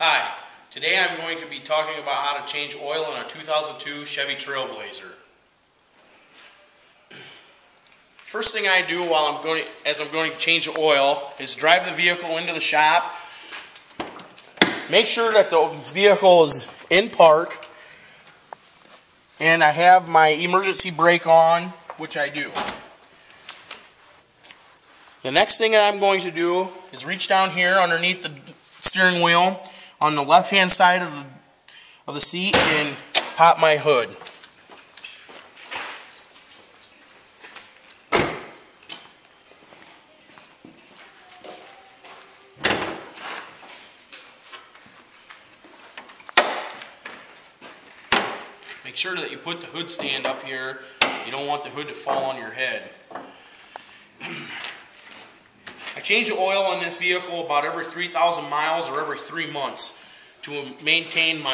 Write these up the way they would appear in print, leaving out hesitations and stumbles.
Hi, today I'm going to be talking about how to change oil in a 2002 Chevy Trailblazer. First thing I do as I'm going to change the oil is drive the vehicle into the shop. Make sure that the vehicle is in park and I have my emergency brake on, which I do. The next thing that I'm going to do is reach down here underneath the steering wheel on the left hand side of the seat and pop my hood. Make sure that you put the hood stand up here. You don't want the hood to fall on your head. I change the oil on this vehicle about every 3,000 miles or every 3 months to maintain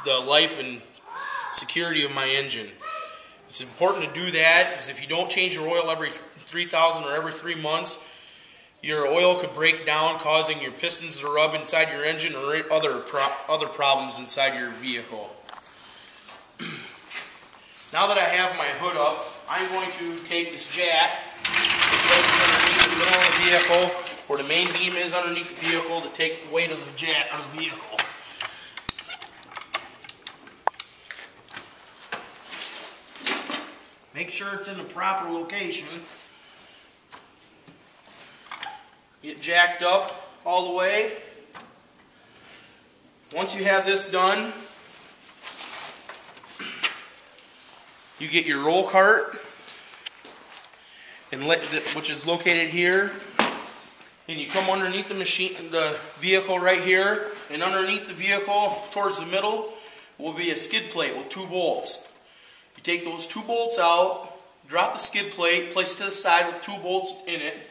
the life and security of my engine. It's important to do that because if you don't change your oil every 3,000 or every 3 months, your oil could break down, causing your pistons to rub inside your engine or other problems inside your vehicle. Now that I have my hood up, I'm going to take this jack and place it underneath the middle of the vehicle, where the main beam is underneath the vehicle, to take the weight of the jack on the vehicle. Make sure it's in the proper location. Get jacked up all the way. Once you have this done, you get your roll cart, which is located here, and you come underneath the vehicle right here, and underneath the vehicle towards the middle will be a skid plate with 2 bolts. You take those 2 bolts out, drop the skid plate, place it to the side with 2 bolts in it,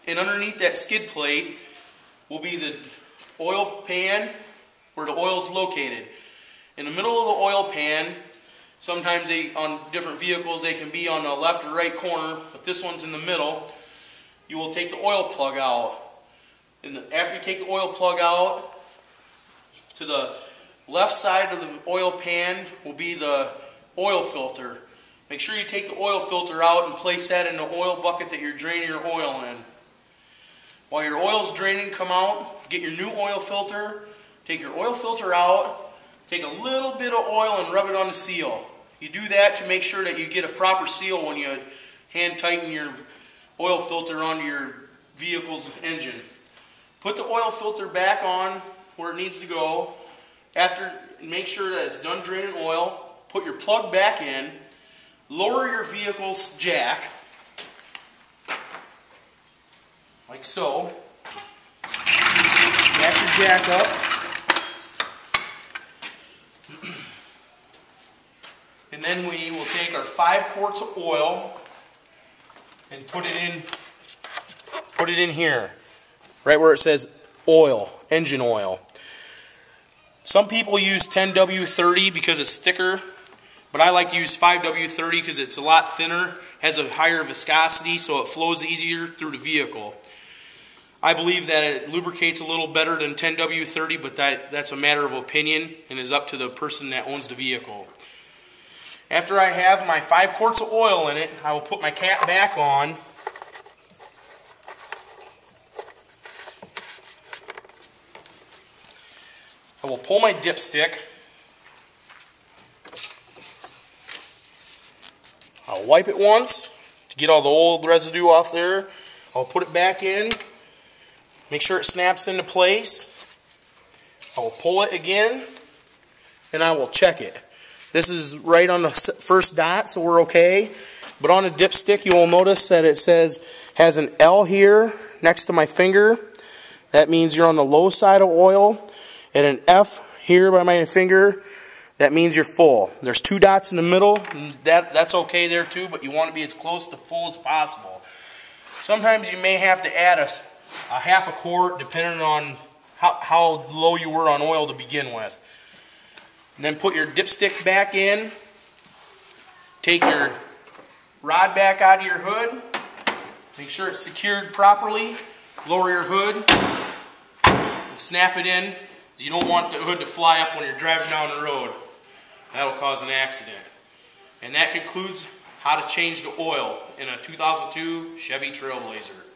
and underneath that skid plate will be the oil pan where the oil is located. In the middle of the oil pan, sometimes on different vehicles they can be on the left or right corner, but this one's in the middle. You will take the oil plug out. And after you take the oil plug out, to the left side of the oil pan will be the oil filter. Make sure you take the oil filter out and place that in the oil bucket that you're draining your oil in. While your oil is draining, come out, get your new oil filter, take your oil filter out, take a little bit of oil and rub it on the seal. You do that to make sure that you get a proper seal when you hand tighten your oil filter onto your vehicle's engine. Put the oil filter back on where it needs to go. Make sure that it's done draining oil. Put your plug back in. Lower your vehicle's jack, like so. Back your jack up. And then we will take our 5 quarts of oil and put it in here, right where it says oil, engine oil. Some people use 10W30 because it's thicker, but I like to use 5W30 because it's a lot thinner, has a higher viscosity, so it flows easier through the vehicle. I believe that it lubricates a little better than 10W30, but that's a matter of opinion and is up to the person that owns the vehicle. After I have my 5 quarts of oil in it, I will put my cap back on. I will pull my dipstick. I'll wipe it once to get all the old residue off there. I'll put it back in. Make sure it snaps into place. I will pull it again, and I will check it. This is right on the first dot, so we're okay. But on the dipstick, you will notice that it has an L here next to my finger. That means you're on the low side of oil. And an F here by my finger, that means you're full. There's 2 dots in the middle, and that's okay there too, but you want to be as close to full as possible. Sometimes you may have to add a half a quart depending on how low you were on oil to begin with. And then put your dipstick back in. Take your rod back out of your hood. Make sure it's secured properly. Lower your hood and snap it in You don't want the hood to fly up when you're driving down the road. That'll cause an accident. And that concludes how to change the oil in a 2002 Chevy Trailblazer.